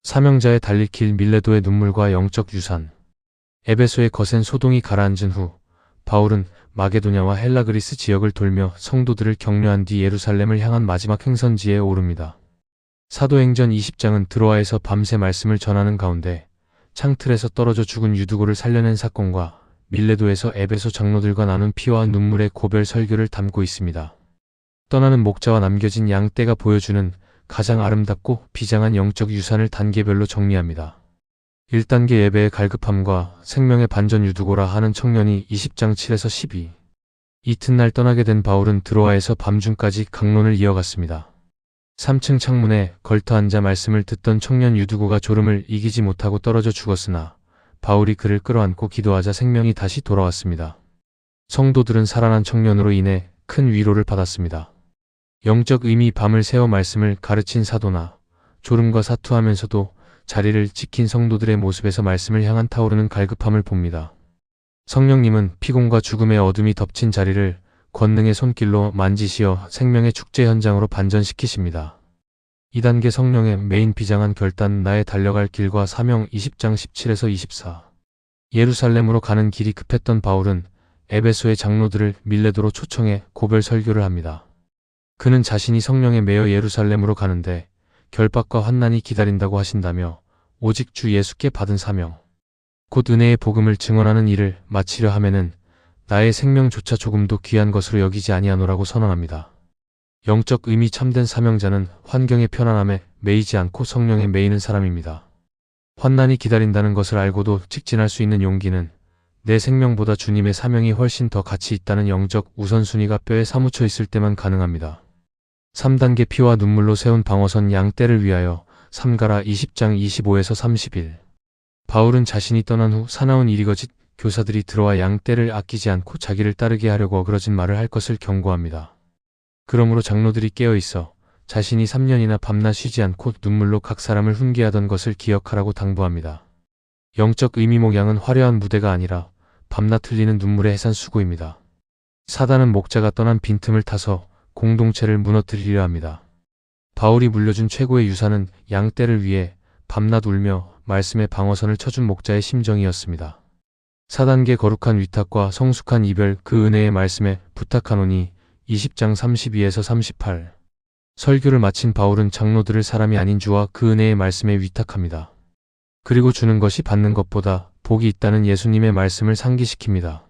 사명자의 달릴 길 밀레도의 눈물과 영적 유산. 에베소의 거센 소동이 가라앉은 후 바울은 마게도냐와 헬라 그리스 지역을 돌며 성도들을 격려한 뒤 예루살렘을 향한 마지막 행선지에 오릅니다. 사도행전 20장은 드로아에서 밤새 말씀을 전하는 가운데 창틀에서 떨어져 죽은 유두고를 살려낸 사건과 밀레도에서 에베소 장로들과 나눈 피와 눈물의 고별 설교를 담고 있습니다. 떠나는 목자와 남겨진 양떼가 보여주는 가장 아름답고 비장한 영적 유산을 단계별로 정리합니다. 1단계 예배의 갈급함과 생명의 반전 유두고라 하는 청년이 20장 7에서 12. 이튿날 떠나게 된 바울은 드로아에서 밤중까지 강론을 이어갔습니다. 3층 창문에 걸터 앉아 말씀을 듣던 청년 유두고가 졸음을 이기지 못하고 떨어져 죽었으나 바울이 그를 끌어안고 기도하자 생명이 다시 돌아왔습니다. 성도들은 살아난 청년으로 인해 큰 위로를 받았습니다. 영적 의미 밤을 새워 말씀을 가르친 사도나 졸음과 사투하면서도 자리를 지킨 성도들의 모습에서 말씀을 향한 타오르는 갈급함을 봅니다. 성령님은 피곤과 죽음의 어둠이 덮친 자리를 권능의 손길로 만지시어 생명의 축제 현장으로 반전시키십니다. 2단계 성령의 메인 비장한 결단 나의 달려갈 길과 사명 20장 17에서 24. 예루살렘으로 가는 길이 급했던 바울은 에베소의 장로들을 밀레도로 초청해 고별 설교를 합니다. 그는 자신이 성령에 매여 예루살렘으로 가는데 결박과 환난이 기다린다고 하신다며 오직 주 예수께 받은 사명, 곧 은혜의 복음을 증언하는 일을 마치려 하면은 나의 생명조차 조금도 귀한 것으로 여기지 아니하노라고 선언합니다. 영적 의미 참된 사명자는 환경의 편안함에 매이지 않고 성령에 매이는 사람입니다. 환난이 기다린다는 것을 알고도 직진할 수 있는 용기는 내 생명보다 주님의 사명이 훨씬 더 가치 있다는 영적 우선순위가 뼈에 사무쳐 있을 때만 가능합니다. 3단계 피와 눈물로 세운 방어선 양떼를 위하여 삼가라 20장 25에서 31. 바울은 자신이 떠난 후 사나운 이리거짓 교사들이 들어와 양떼를 아끼지 않고 자기를 따르게 하려고 어그러진 말을 할 것을 경고합니다. 그러므로 장로들이 깨어있어 자신이 3년이나 밤낮 쉬지 않고 눈물로 각 사람을 훈계하던 것을 기억하라고 당부합니다. 영적 의미 목양은 화려한 무대가 아니라 밤낮 흘리는 눈물의 해산수고입니다. 사단은 목자가 떠난 빈틈을 타서 공동체를 무너뜨리려 합니다. 바울이 물려준 최고의 유산은 양떼를 위해 밤낮 울며 말씀의 방어선을 쳐준 목자의 심정이었습니다. 4단계 거룩한 위탁과 성숙한 이별 그 은혜의 말씀에 부탁하노니 20장 32에서 38. 설교를 마친 바울은 장로들을 사람이 아닌 주와 그 은혜의 말씀에 위탁합니다. 그리고 주는 것이 받는 것보다 복이 있다는 예수님의 말씀을 상기시킵니다.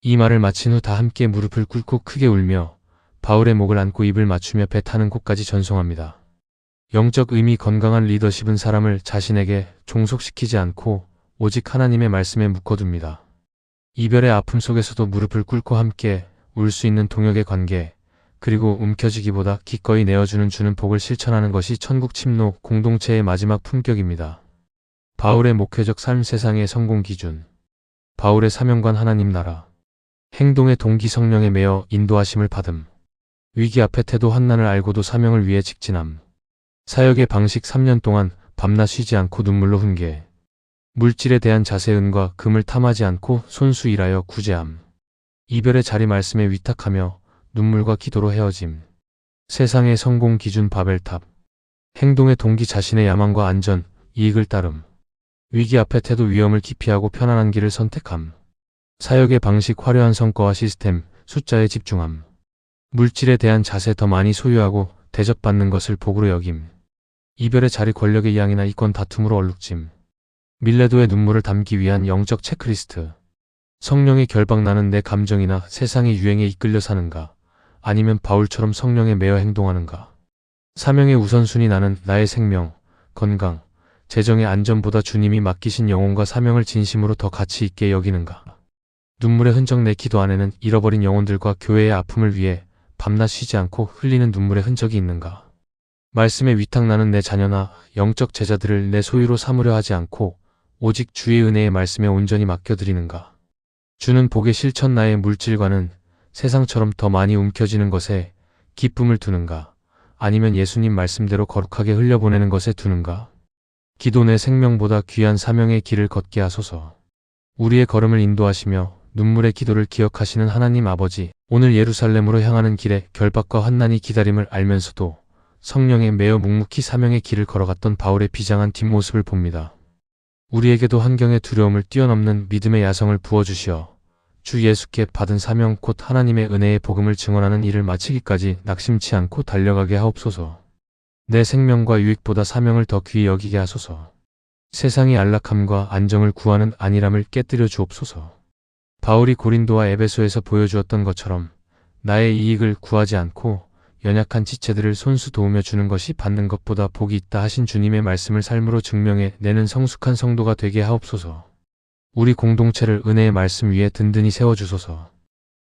이 말을 마친 후 다 함께 무릎을 꿇고 크게 울며 바울의 목을 안고 입을 맞추며 배 타는 곳까지 전송합니다. 영적 의미 건강한 리더십은 사람을 자신에게 종속시키지 않고 오직 하나님의 말씀에 묶어둡니다. 이별의 아픔 속에서도 무릎을 꿇고 함께 울 수 있는 동역의 관계, 그리고 움켜쥐기보다 기꺼이 내어주는 주는 복을 실천하는 것이 천국 침노 공동체의 마지막 품격입니다. 바울의 목회적 삶 세상의 성공 기준. 바울의 사명관 하나님 나라. 행동의 동기 성령에 매여 인도하심을 받음. 위기 앞에 태도 환난을 알고도 사명을 위해 직진함. 사역의 방식 3년 동안 밤낮 쉬지 않고 눈물로 훈계. 물질에 대한 자세 은과 금을 탐하지 않고 손수 일하여 구제함. 이별의 자리 말씀에 위탁하며 눈물과 기도로 헤어짐. 세상의 성공 기준 바벨탑. 행동의 동기 자신의 야망과 안전, 이익을 따름. 위기 앞에 태도 위험을 기피하고 편안한 길을 선택함. 사역의 방식 화려한 성과와 시스템, 숫자에 집중함. 물질에 대한 자세 더 많이 소유하고 대접받는 것을 복으로 여김. 이별의 자리 권력의 이양이나 이권 다툼으로 얼룩짐. 밀레도의 눈물을 담기 위한 영적 체크리스트. 성령의 결박 나는 내 감정이나 세상의 유행에 이끌려 사는가? 아니면 바울처럼 성령에 매여 행동하는가? 사명의 우선순위 나는 나의 생명, 건강, 재정의 안전보다 주님이 맡기신 영혼과 사명을 진심으로 더 가치 있게 여기는가? 눈물의 흔적 내 기도 안에는 잃어버린 영혼들과 교회의 아픔을 위해 밤낮 쉬지 않고 흘리는 눈물의 흔적이 있는가? 말씀에 위탁 나는 내 자녀나 영적 제자들을 내 소유로 삼으려 하지 않고 오직 주의 은혜의 말씀에 온전히 맡겨드리는가? 주는 복의 실천 나의 물질과는 세상처럼 더 많이 움켜쥐는 것에 기쁨을 두는가? 아니면 예수님 말씀대로 거룩하게 흘려보내는 것에 두는가? 기도 내 생명보다 귀한 사명의 길을 걷게 하소서. 우리의 걸음을 인도하시며 눈물의 기도를 기억하시는 하나님 아버지, 오늘 예루살렘으로 향하는 길에 결박과 환난이 기다림을 알면서도 성령에 매여 묵묵히 사명의 길을 걸어갔던 바울의 비장한 뒷모습을 봅니다. 우리에게도 환경의 두려움을 뛰어넘는 믿음의 야성을 부어주시어 주 예수께 받은 사명 곧 하나님의 은혜의 복음을 증언하는 일을 마치기까지 낙심치 않고 달려가게 하옵소서. 내 생명과 유익보다 사명을 더 귀히 여기게 하소서. 세상의 안락함과 안정을 구하는 안일함을 깨뜨려 주옵소서. 바울이 고린도와 에베소에서 보여주었던 것처럼 나의 이익을 구하지 않고 연약한 지체들을 손수 도우며 주는 것이 받는 것보다 복이 있다 하신 주님의 말씀을 삶으로 증명해 내는 성숙한 성도가 되게 하옵소서. 우리 공동체를 은혜의 말씀 위에 든든히 세워주소서.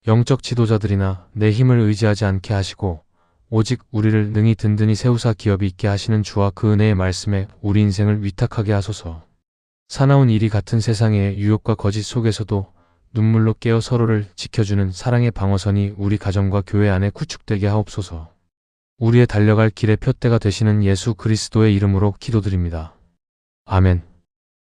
영적 지도자들이나 내 힘을 의지하지 않게 하시고 오직 우리를 능히 든든히 세우사 기업이 있게 하시는 주와 그 은혜의 말씀에 우리 인생을 위탁하게 하소서. 사나운 일이 같은 세상의 유혹과 거짓 속에서도 눈물로 깨어 서로를 지켜주는 사랑의 방어선이 우리 가정과 교회 안에 구축되게 하옵소서. 우리의 달려갈 길의 표대가 되시는 예수 그리스도의 이름으로 기도드립니다. 아멘.